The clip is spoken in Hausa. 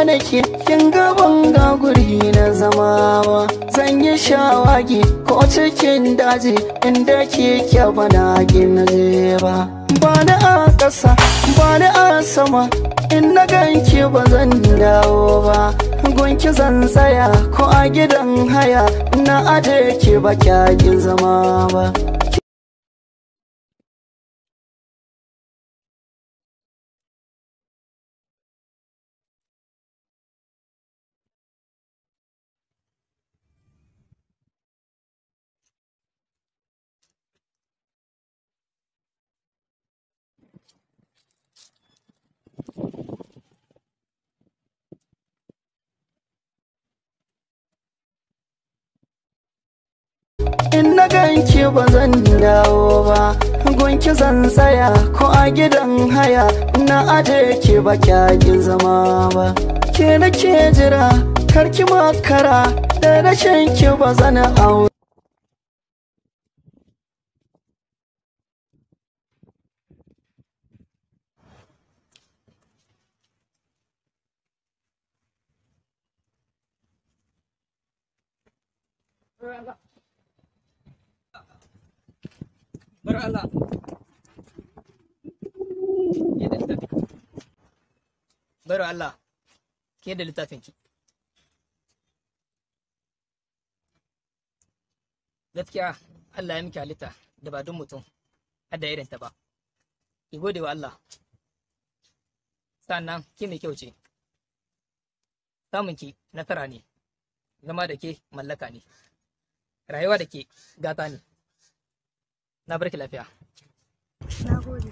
nake kin gaban ga guri na zama ba. Zan yi shawagi ko cikin daji inda kike bana gina je ba. Bani a ƙasa bani a sama, in na ganki ba zan dawo ba. Gunki zan tsaya ko a gidan haya, na aje ki ba kyakin zama ba. In na ganki ba zan dawo ba. Gunki zan tsaya ko a gidan haya, na aje ki ba kyakin zama ba. Ke nake jira karki makara, da rashin ki ba zan aure. Bar Allah. Bar Allah. Ke da littafin ki. Gaskiya Allah ya miki halitta da ba don mutum hadda irin ta ba. Ki gode wa Allah. Sannan ki mai kyau ce. Samun ki nasara ne. Zama da ke mallaka ne. Rayuwa da ke gata ne. Na barki lafiya. Na gode.